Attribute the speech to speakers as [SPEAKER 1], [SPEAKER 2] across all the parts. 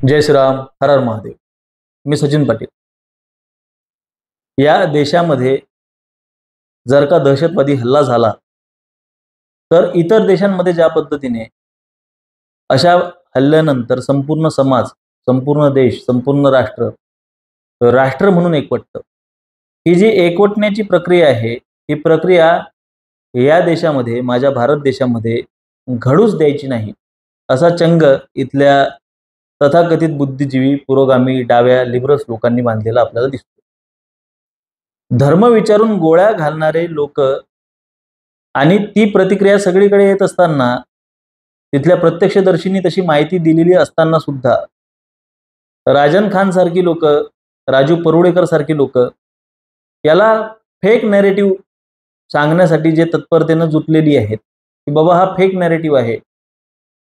[SPEAKER 1] जय श्रीराम, हर हर महादेव. मी सचिन पाटील. या देशामध्ये जर का दहशतवादी हल्ला झाला तर इतर देशांमध्ये ज्या पद्धतीने अशा हल्ल्यानंतर संपूर्ण समाज, संपूर्ण देश, संपूर्ण राष्ट्र म्हणून एकवटतं. ही जी एकवटण्याची प्रक्रिया आहे, ही प्रक्रिया या देशामध्ये, माझ्या भारत देशामध्ये घडूच द्यायची नाही, असा चंग इथल्या तथाकथित बुद्धिजीवी, पुरोगामी, डाव्या, लिबरल्स लोकांनी बांधलेला आपल्याला दिसतो. धर्म विचारून गोळ्या घालणारे लोक आणि ती प्रतिक्रिया सगळीकडे येत असताना, तिथल्या प्रत्यक्षदर्शींनी तशी माहिती दिलेली असताना सुद्धा राजन खान सारखी लोक, राजू परुळेकर सारखी लोक याला फेक नॅरेटिव्ह सांगण्यासाठी जे तत्परतेने जुटलेली आहेत की बाबा हा फेक नॅरेटिव्ह आहे,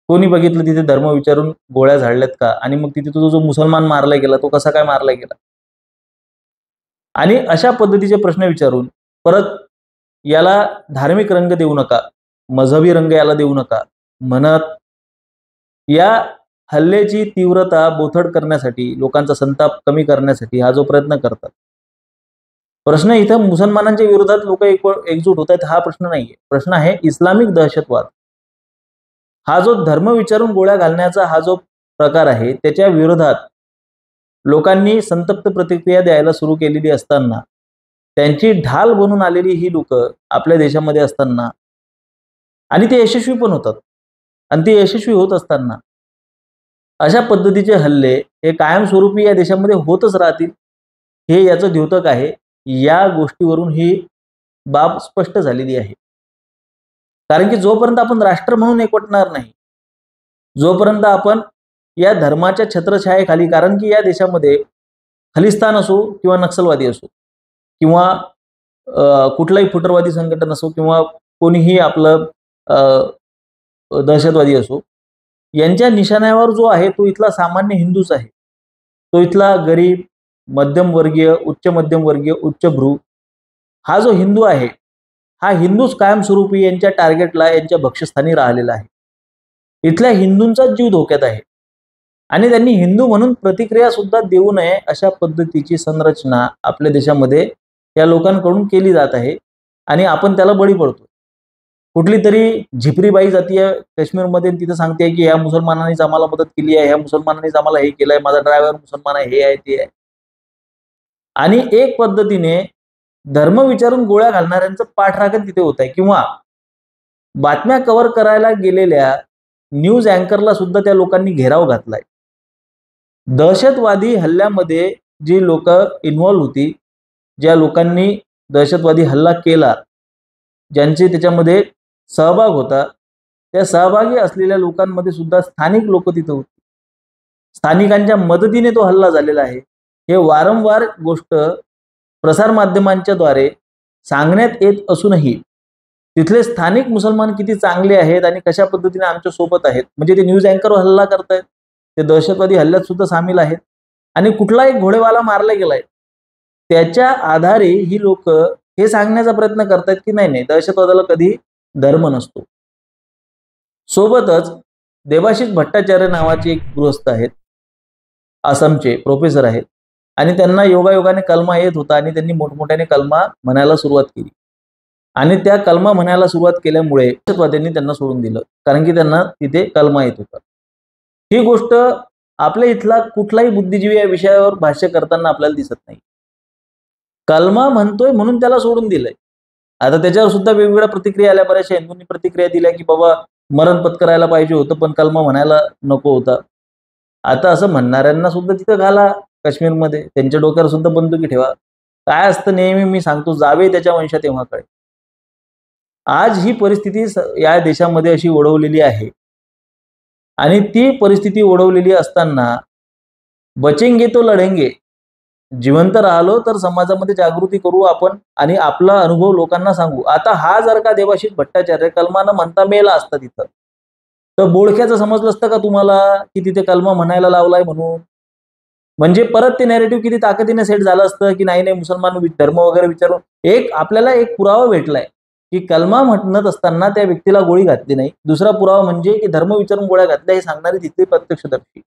[SPEAKER 1] कोणी बघितलं तिथे धर्म विचारून गोळ्या झाडल्यात का, आणि मग तिथे जो मुसलमान मारला गेला तो कसा काय मारला गेला, आणि अशा पद्धतीचे प्रश्न विचारून परत याला धार्मिक रंग देऊ नका, मजहबी रंग याला देऊ नका म्हणत या हल्ल्याची तीव्रता बोथट करण्यासाठी, लोकांचा संताप कमी करण्यासाठी हा जो प्रयत्न करतात. प्रश्न इथं मुसलमानांच्या विरोधात लोक एकजूट होत आहेत हा प्रश्न नाहीये. प्रश्न आहे इस्लामिक दहशतवाद. हा जो धर्म विचारून गोळ्या घालण्याचा हा जो प्रकार आहे, त्याच्या विरोधात लोकांनी संतप्त प्रतिक्रिया द्यायला सुरू केलेली असताना, त्यांची ढाल बनून आलेली ही लोक आपल्या देशामध्ये असताना, आणि ते यशस्वी पण होतात, आणि ते यशस्वी होत असताना अशा पद्धतीचे हल्ले हे कायमस्वरूपी या देशामध्ये होतच राहतील, हे याचं द्योतक आहे. या गोष्टीवरून ही बाब स्पष्ट झालेली आहे. कारण की जोपर्यंत आपण राष्ट्र म्हणून एकवटणार नाही, जोपर्यंत आपण या धर्माच्या छत्रछायेखाली, कारण की या देशामध्ये खलिस्तान असो किंवा नक्षलवादी असो किंवा कुठलाही फुटरवादी संघटन असो किंवा कोणीही आपलं दहशतवादी असो, यांच्या निशाण्यावर जो आहे तो इथला सामान्य हिंदूच आहे. तो इथला गरीब, मध्यमवर्गीय, उच्च मध्यमवर्गीय, उच्चभ्रू हा जो हिंदू आहे, हा हिंदूच कायमस्वरूपी यांच्या टार्गेटला, यांच्या भक्ष्यस्थानी राहिलेला आहे. इथल्या हिंदूंचा जीव धोक्यात आहे, आणि त्यांनी हिंदू म्हणून प्रतिक्रिया सुद्धा देऊ नये अशा पद्धतीची संरचना आपल्या देशामध्ये या लोकांकडून केली जात आहे, आणि आपण त्याला बळी पडतो. कुठली तरी झिपरीबाई जातीय काश्मीरमध्ये, तिथं सांगते की ह्या मुसलमानांनीच आम्हाला मदत केली आहे, ह्या मुसलमानांनीच आम्हाला हे केलंय, माझा ड्रायव्हर मुसलमान आहे, हे आहे ते आहे. आणि एक पद्धतीने धर्म विचारून गोळ्या घालणाऱ्यांचं पाठराखण तिथे होत आहे, किंवा बातम्या कव्हर करायला गेलेल्या न्यूज अँकरला सुद्धा त्या लोकांनी घेराव घातलाय. दहशतवादी हल्ल्यामध्ये जी लोक इन्व्हॉल्व्ह होती, ज्या लोकांनी दहशतवादी हल्ला केला, ज्यांचे त्याच्यामध्ये सहभाग होता, त्या सहभागी असलेल्या लोकांमध्ये सुद्धा स्थानिक लोक तिथे होते. स्थानिकांच्या मदतीने तो हल्ला झालेला आहे. हे वारंवार गोष्ट प्रसारमाध्यमांच्या द्वारे सांगण्यात येत असूनही तिथले स्थानिक मुसलमान किती चांगले आहेत आणि कशा पद्धतीने आमच्या सोबत आहेत, म्हणजे ते न्यूज अँकरवर हल्ला करतायत, ते दहशतवादी हल्ल्यात सुद्धा सामील आहेत, आणि कुठला एक घोडेवाला मारला गेलाय त्याच्या आधारे ही लोक हे सांगण्याचा प्रयत्न करतायत की नाही नाही, दहशतवादाला कधी धर्म नसतो. सोबतच देवाशीष भट्टाचार्य नावाचे एक गृहस्थ आहेत, आसामचे प्रोफेसर आहेत, आणि त्यांना योगायोगाने कलमा येत होता, आणि त्यांनी मोठमोठ्याने कलमा म्हणायला सुरुवात केली, आणि त्या कलमा म्हणायला सुरुवात केल्यामुळे दहशतवाद्यांनी त्यांना सोडून दिलं, कारण की त्यांना तिथे कलमा येत होता. ही गोष्ट आपल्या इथला कुठलाही बुद्धिजीवी या विषयावर भाष्य करताना आपल्याला दिसत नाही. कलमा म्हणतोय म्हणून त्याला सोडून दिलंय. आता त्याच्यावर सुद्धा वेगवेगळ्या प्रतिक्रिया आल्या, बऱ्याचशा हिंदूंनी प्रतिक्रिया दिल्या की बाबा मरण पत्करायला पाहिजे होतं, पण कलमा म्हणायला नको होता. आता असं म्हणणाऱ्यांना सुद्धा तिथं घाला काश्मीरमध्ये, त्यांच्या डोक्यावर सुद्धा बंदुकी ठेवा. काय असतं, नेहमी मी सांगतो, जावे त्याच्या वंशात तेव्हा कळे. आज ही परिस्थिती या देशामध्ये अशी ओढवलेली आहे, आणि ती परिस्थिती ओढवलेली असताना बचेंगे तो लढेंगे, जिवंत राहिलो तर समाजामध्ये जागृती करू आपण, आणि आपला अनुभव लोकांना सांगू. आता हा जर का देवाशीष भट्टाचार्य कलमानं म्हणता मेला असता तिथं, तर बोडख्याचं समजलं असतं का तुम्हाला की तिथे कलमा म्हणायला लावलाय म्हणून? म्हणजे परत ते नॅरेटिव्ह किती ताकदीने सेट झालं असतं की नाही नाही, मुसलमान धर्म वगैरे विचारून एक आपल्याला एक पुरावा भेटलाय की कलमा म्हणत असताना त्या व्यक्तीला गोळी घातली नाही. दुसरा पुरावा म्हणजे की धर्म विचारून गोळ्या घातल्या हे सांगणारे तिथले प्रत्यक्षदर्शी.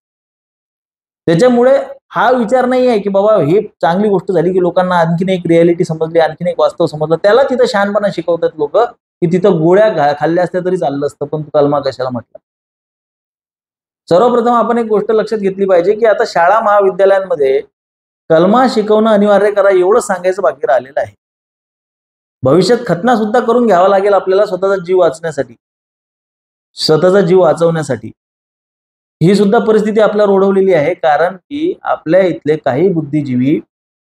[SPEAKER 1] त्याच्यामुळे हा विचार नाही आहे की बाबा हे चांगली गोष्ट झाली की लोकांना आणखीन एक रियालिटी समजली, आणखीन एक वास्तव समजलं. त्याला तिथं शहाणपणा शिकवतात लोक की तिथं गोळ्या खाल्ल्या असत्या तरी चाललं असतं, पण तू कलमा कशाला म्हटलं. सर्वप्रथम आपण एक गोष्ट लक्षात घेतली पाहिजे की आता शाळा महाविद्यालयांमध्ये कलमा शिकवणं अनिवार्य करा एवढं सांगायचं बाकी राहिलेलं आहे. भविष्यात खतना सुद्धा करून घ्यावा लागेल आपल्याला स्वतःचा जीव वाचण्यासाठी, स्वतःचा जीव वाचवण्यासाठी. ही सुद्धा परिस्थिती आपल्याला ओढवलेली आहे, कारण की आपल्या इथले काही बुद्धिजीवी,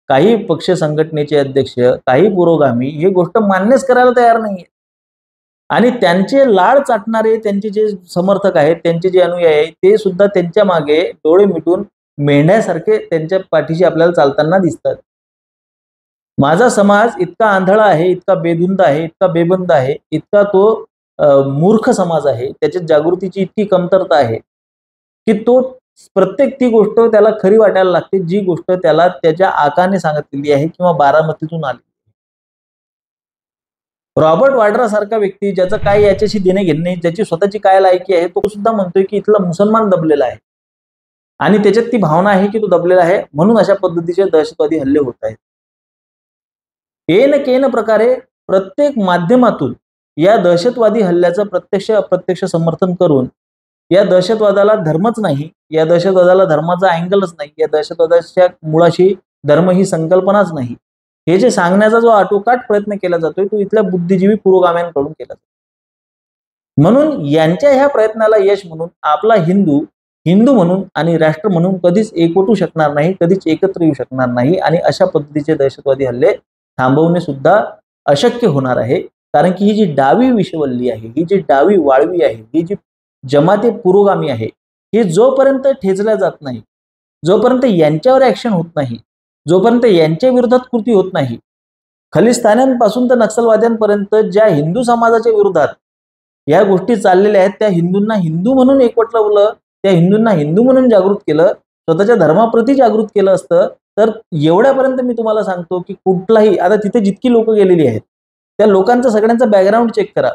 [SPEAKER 1] काही पक्ष संघटनेचे अध्यक्ष, काही पुरोगामी ही गोष्ट मान्यच करायला तयार नाहीये. आणि त्यांचे लाड चाटणारे त्यांचे जे समर्थक आहेत, त्यांचे जे अनुयायी आहेत, ते सुद्धा त्यांच्या मागे डोळे मिटून मेंढ्यासारखे त्यांच्या पाठीशी आपल्याला चालताना दिसतात. माझा समाज इतका आंधळा आहे, इतका बेधुंद आहे, इतका बेबंद आहे, इतका तो मूर्ख समाज आहे, त्याच्यात जागृतीची इतकी कमतरता आहे की तो प्रत्येक ती गोष्ट त्याला खरी वाटायला लागते, जी गोष्ट त्याला त्याच्या आकाने सांगितलेली आहे किंवा बारामतीतून आली. रॉबर्ट वाड्रा सारखा व्यक्ती, ज्याचं काय याच्याशी देणे घेणे नाही, ज्याची स्वतःची काय लायकी आहे, तो सुद्धा म्हणतोय की इथला मुसलमान दबलेला आहे आणि त्याच्यात ती भावना आहे की तो दबलेला आहे, म्हणून अशा पद्धतीचे दहशतवादी हल्ले होत आहेत. केन प्रकारे प्रत्येक माध्यमातून या दहशतवादी हल्ल्याचं प्रत्यक्ष अप्रत्यक्ष समर्थन करून, या दहशतवादाला धर्मच नाही, या दहशतवादाला धर्माचा अँगलच नाही, या दहशतवादाच्या मुळाशी धर्म ही संकल्पनाच नाही, हे जे सांगण्याचा जो आटोकाट प्रयत्न केला जातोय तो इथल्या बुद्धिजीवी पुरोगाम्यांकडून केला जातो. म्हणून यांच्या ह्या प्रयत्नाला यश म्हणून आपला हिंदू म्हणून आणि राष्ट्र म्हणून कधीच एकवटू शकणार नाही, कधीच एकत्र येऊ शकणार नाही आणि अशा पद्धतीचे दहशतवादी हल्ले थांबवणे सुद्धा अशक्य होणार आहे. कारण की ही जी डावी विषवल्ली आहे, ही जी डावी वाळवी आहे, ही जी जमाते पुरोगामी आहे, हे जोपर्यंत ठेचल्या जात नाही, जोपर्यंत यांच्यावर ऍक्शन होत नाही, जोपर्यंत यांच्या विरोधात कृती होत नाही, खलिस्तान्यांपासून तर नक्षलवाद्यांपर्यंत ज्या हिंदू समाजाच्या विरोधात या गोष्टी चाललेल्या आहेत, त्या हिंदूंना हिंदू म्हणून एकवटलं, त्या हिंदूंना हिंदू म्हणून जागृत केलं, स्वतःच्या धर्माप्रती जागृत केलं असतं, तर एवढ्यापर्यंत मी तुम्हाला सांगतो की कुठलाही, आता तिथे जितकी लोक गेलेली आहेत त्या लोकांचा सगळ्यांचा बॅकग्राऊंड चेक करा,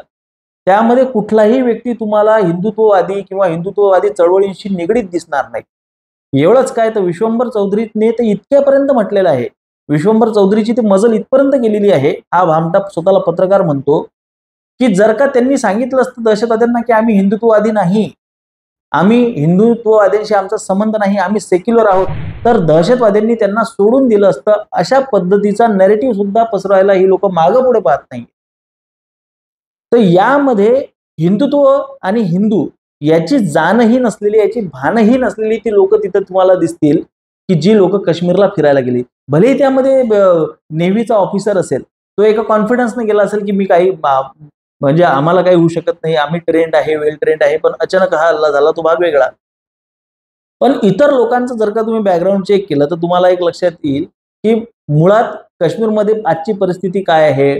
[SPEAKER 1] त्यामध्ये कुठलाही व्यक्ती तुम्हाला हिंदुत्ववादी किंवा हिंदुत्ववादी चळवळींशी निगडीत दिसणार नाही. एवढंच काय, तर विश्वंभर चौधरीने तर इतक्यापर्यंत म्हटलेलं आहे, विश्वंभर चौधरीची ती मजल इथपर्यंत गेलेली आहे, हा भामटा स्वतःला पत्रकार म्हणतो, की जर का त्यांनी सांगितलं असतं दहशतवाद्यांना की आम्ही हिंदुत्ववादी नाही, आम्ही हिंदुत्ववाद्यांशी आमचा संबंध नाही, आम्ही सेक्युलर आहोत, तर दहशतवाद्यांनी त्यांना सोडून दिलं असतं. अशा पद्धतीचा नॅरेटिव्ह सुद्धा पसरवायला ही लोक मागे पुढे पाहत नाही. तर यामध्ये हिंदुत्व आणि हिंदू याची जाणही नसलेली, याची भानही नसलेली ती लोक तिथे तुम्हाला दिसतील, की जी लोक काश्मीरला फिरायला गेली. भलेही त्यामध्ये नेव्हीचा ऑफिसर असेल, तो एका कॉन्फिडन्सने गेला असेल की मी काही म्हणजे आम्हाला काही होऊ शकत नाही, आम्ही ट्रेंड आहे, वेल ट्रेंड आहे, पण अचानक हा हल्ला झाला, तो भाग वेगळा. पण इतर लोकांचं जर का तुम्ही बॅकग्राऊंड चेक केलं तर तुम्हाला एक लक्षात येईल की मुळात काश्मीरमध्ये आजची परिस्थिती काय आहे,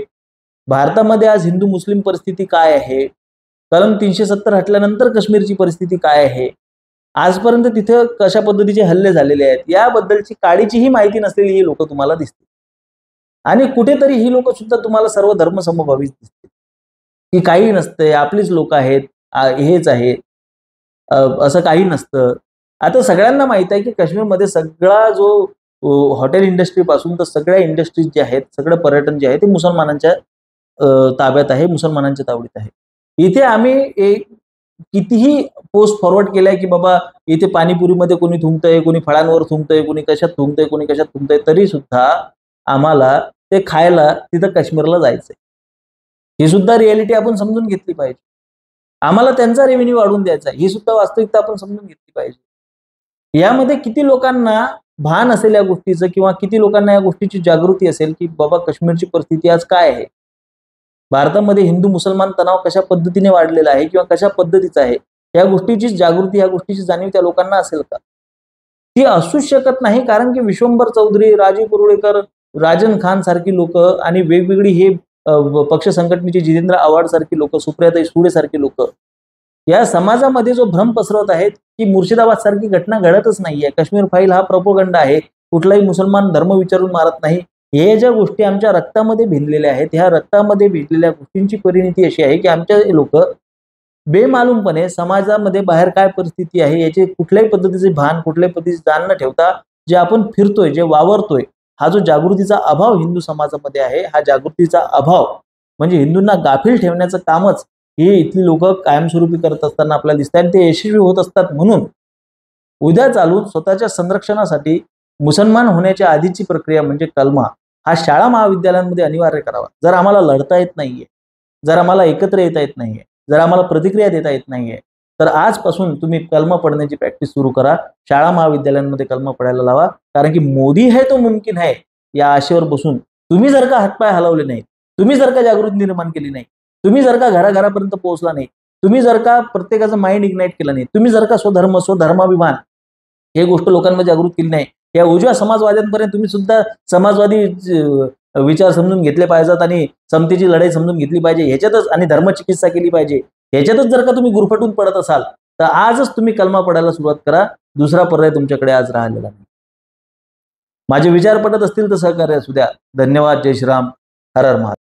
[SPEAKER 1] भारतामध्ये आज हिंदू मुस्लिम परिस्थिती काय आहे, कलम 370 हटल्यानंतर काश्मीरची परिस्थिती काय आहे, आजपर्यंत तिथे कशा पद्धतीचे हल्ले झालेले आहेत, याबद्दलची काडीचीही माहिती नसलेली ही लोक तुम्हाला दिसतील. आणि कुठेतरी ही लोक सुद्धा तुम्हाला सर्व धर्म समभावीच दिसतील, की काही नसतंय, आपलीच लोक आहेत, हेच आहेत, असं काही नसतं. आता सगळ्यांना माहित आहे की काश्मीरमध्ये सगळा जो हॉटेल इंडस्ट्री पासून तर सगळ्या इंडस्ट्रीज जे आहेत, सगळं पर्यटन जे आहे ते मुसलमानांच्या ताब्यात आहे, मुसलमानांच्या तावडीत आहे. इथे आम्ही एक कितीही पोस्ट फॉरवर्ड केलाय की बाबा इथे पाणीपुरीमध्ये कोणी थुंकतंय, कोणी फळांवर थुंकतंय, कोणी कशात थुंकतंय, कोणी कशात थुंकतंय, तरी सुद्धा आम्हाला ते खायला तिथं काश्मीरला जायचंय. ही सुद्धा रियालिटी आपण समजून घेतली पाहिजे. आम्हाला त्यांचा रेव्हेन्यू वाढवून द्यायचा आहे, ही सुद्धा वास्तविकता आपण समजून घेतली पाहिजे. यामध्ये किती लोकांना भान असेल या गोष्टीचं, किंवा किती लोकांना या गोष्टीची जागृती असेल की बाबा काश्मीरची परिस्थिती आज काय आहे, भारतामध्ये हिंदू मुसलमान तणाव कशा पद्धतीने वाढलेला आहे किंवा कशा पद्धतीचा आहे, या गोष्टीची जागृती, या गोष्टीची जाणीव त्या लोकांना असेल का? ती असूच शकत नाही. कारण की विश्वंभर चौधरी, राजीव कुरुळेकर, राजन खान सारखी लोक आणि वेगवेगळी हे पक्ष संघटनेची जितेंद्र आव्हाड सारखी लोक, सुप्रियाताई सुळे सारखी लोक या समाजामध्ये जो भ्रम पसरवत आहेत की मुर्शिदाबाद सारखी घटना घडतच नाहीये, काश्मीर फाईल हा प्रोपोगंडा आहे, कुठलाही मुसलमान धर्म विचारून मारत नाही, हे ज्या गोष्टी आमच्या रक्तामध्ये भिनलेल्या आहेत, ह्या रक्तामध्ये भिनलेल्या गोष्टींची परिणिती अशी आहे की आमच्या लोक बेमालूमपणे समाजामध्ये बाहेर काय परिस्थिती आहे याचे कुठल्याही पद्धतीचे भान, कुठल्याही पद्धतीचे जाण न ठेवता जे आपण फिरतोय, जे वावरतोय, हा जो जागृतीचा अभाव हिंदू समाजामध्ये आहे, हा जागृतीचा अभाव म्हणजे हिंदूंना गाफील ठेवण्याचं कामच हे इथली लोक कायमस्वरूपी करत असताना आपल्याला दिसतात आणि ते यशस्वी होत असतात. म्हणून उद्या चालून स्वतःच्या संरक्षणासाठी मुसलमान होण्याच्या आधीची प्रक्रिया म्हणजे कलमा हा शाळा महाविद्यालयांमध्ये अनिवार्य करावा. जर आम्हाला लढता येत नाहीये, जर आम्हाला एकत्र येता येत नाहीये, जर आम्हाला प्रतिक्रिया देता येत नाहीये, तर आजपासून तुम्ही कलमा पडण्याची प्रॅक्टिस सुरू करा. शाळा महाविद्यालयांमध्ये कलमा पडायला लावा. कारण की मोदी है तो मुमकिन है या आशेवर बसून तुम्ही जर का हातपाय हलवले नाही, तुम्ही जर का जागृती निर्माण केली नाही, तुम्ही जर का घराघरापर्यंत पोहोचला नाही, तुम्ही जर का प्रत्येकाचं माइंड इग्नाइट केलं नाही, तुम्ही जर का स्वधर्माभिमान हे गोष्ट लोकांमध्ये जागृत केली नाही, या उजव्या समाजवाद्यांपर्यंत तुम्ही सुद्धा समाजवादी विचार समजून घेतले पाहिजेत आणि समतेची लढाई समजून घेतली पाहिजे ह्याच्यातच आणि धर्मचिकित्सा केली पाहिजे ह्याच्यातच जर का तुम्ही गुरफटून पडत असाल तर आजच तुम्ही कलमा पडायला सुरुवात करा. दुसरा पर्याय तुमच्याकडे आज राहिलेला नाही. माझे विचार पटत असतील तर सहकार्य असू द्या. धन्यवाद. जय श्रीराम. हर हर महादेव.